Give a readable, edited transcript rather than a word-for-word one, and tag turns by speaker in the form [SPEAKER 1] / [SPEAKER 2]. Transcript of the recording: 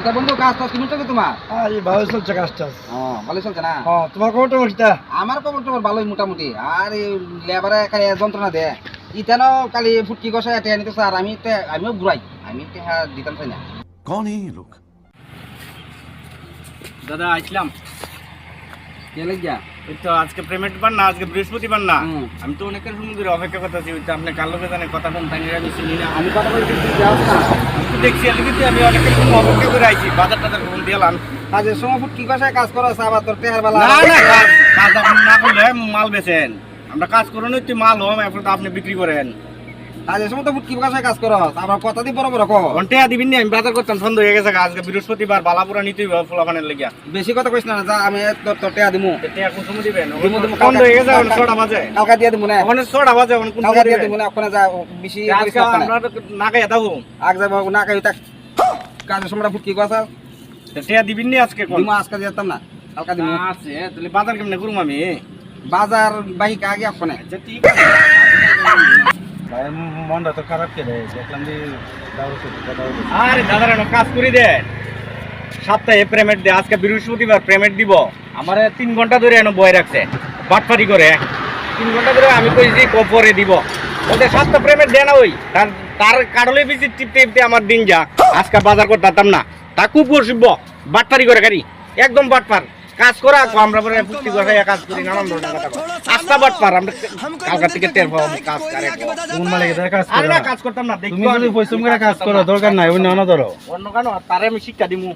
[SPEAKER 1] তা বন্ধু কাজ টাজ কেমন চলছে তোমার?
[SPEAKER 2] এই ভালো চলছে কাজটা।
[SPEAKER 1] ভালোই চলছে না?
[SPEAKER 2] তোমার খবরটা বলছিটা?
[SPEAKER 1] আমার খবর টবর ভালোই মোটামুটি। আর এই লেবারে খালি যন্ত্রণা দেয়। ইতানো খালি ফুটকি কষায় টেয়া নিতে স্যার আমিও ঘুরাই। আমি টেহা দিতাম চাই না।
[SPEAKER 3] कौन है ये लोग?
[SPEAKER 4] দাদা আসলাম।
[SPEAKER 1] কে লাগিয়া?
[SPEAKER 4] ওই তো আজকে পেমেন্ট পান না, আজকে বৃহস্পতিবার না।
[SPEAKER 1] হুম।
[SPEAKER 4] আমি তো অনেকের সময় ধরে অপেক্ষা করতেছি। ওই তো আপনি কার লোকে জানে কথা কোন টাইমে আমি শুনি না।
[SPEAKER 1] আমি কথা বলছি তুই যাস না।
[SPEAKER 4] আমি তো দেখছি কিন্তু আমি অনেকের সময় অপেক্ষা করে আইছি। বাজার টাজার ফোন দিলাম।
[SPEAKER 1] কাজের সময় ফুটকি কষায় কাজ করো আবার তোর টেহার বেলা।
[SPEAKER 4] না না কাজ আপনি না করলে মাল বেচেন। আমরা কাজ করুন তুই মাল হম এখন তো আপনি বিক্রি করেন।
[SPEAKER 1] কাজের সময় তো ফুটকি কষায় কাজ করো আবার কথা দি বড় বড় কো।
[SPEAKER 4] ঘন্টা দিবিন নি আমি বাজার করতাম সন্দেহ হয়ে গেছে আজকে বৃহস্পতিবার বালাপুরা নিতেই ফলাফানের লেগিয়া।
[SPEAKER 1] বেশি কথা কইছ না যা আমি তোর টেহা দিমু।
[SPEAKER 4] এটা এখন সময় দিবেন
[SPEAKER 1] দিমু
[SPEAKER 4] সন্দেহ হয়ে গেছে এখন 6টা বাজে।
[SPEAKER 1] কালকা দিয়ে দিমু না।
[SPEAKER 4] এখন 6টা বাজে এখন কোন
[SPEAKER 1] কালকা দিয়ে দিমু না ওখানে যা বেশি করিস
[SPEAKER 4] আজকে
[SPEAKER 1] না।
[SPEAKER 4] আমরা না খাইয়া থাকবো।
[SPEAKER 1] আগ যাবো না খাই তাক কাজের সময় ফুটকি কষা
[SPEAKER 4] টিয়া দিবিন নি আজকে কোন
[SPEAKER 1] দিমু আজকে যেতাম না কালকা দিমু।
[SPEAKER 4] আছে তাহলে বাজার কেমনে করুম আমি?
[SPEAKER 1] বাজার বাহিকা আগে ওখানে।
[SPEAKER 4] আচ্ছা ঠিক আছে।
[SPEAKER 2] ভাই মনটা তো খারাপ কে রে, দেখলাম যে দাও কথা বলছে।
[SPEAKER 4] আরে দাদারা না কাজ করি দে। সপ্তাহে পেমেন্ট দে, আজকে বৃহস্পতিবার পেমেন্ট দিব। আমারে 3 ঘন্টা ধরে এনে বয় রাখছে। বাটপারি করে 3 ঘন্টা ধরে আমি কইছি পরে দিব। ওদের সপ্তাহ পেমেন্ট দেয় না ওই। তার কাডলে ভিজিট টিপতে আমার দিন যা। আজকে বাজার করতাম না। তা খুব বসিব। বাটপারি করে গাড়ি। একদম বাটপার। কাজ করা আমরা পরে পুষ্টি করে কাজ করি নানান ধরনের কথা কই। আস্তা বাটপার আমরা কালকা থেকে টের পাবো কাজ করে।
[SPEAKER 2] কোন মালিক এর কাজ
[SPEAKER 4] আরে
[SPEAKER 2] করে?
[SPEAKER 4] না কাজ করতাম না।
[SPEAKER 2] তুমি যদি পরিশ্রম করে কাজ করো দরকার নাই, অন্য ধরো।
[SPEAKER 4] অন্য কেন তারে আমি শিক্ষা দিমু।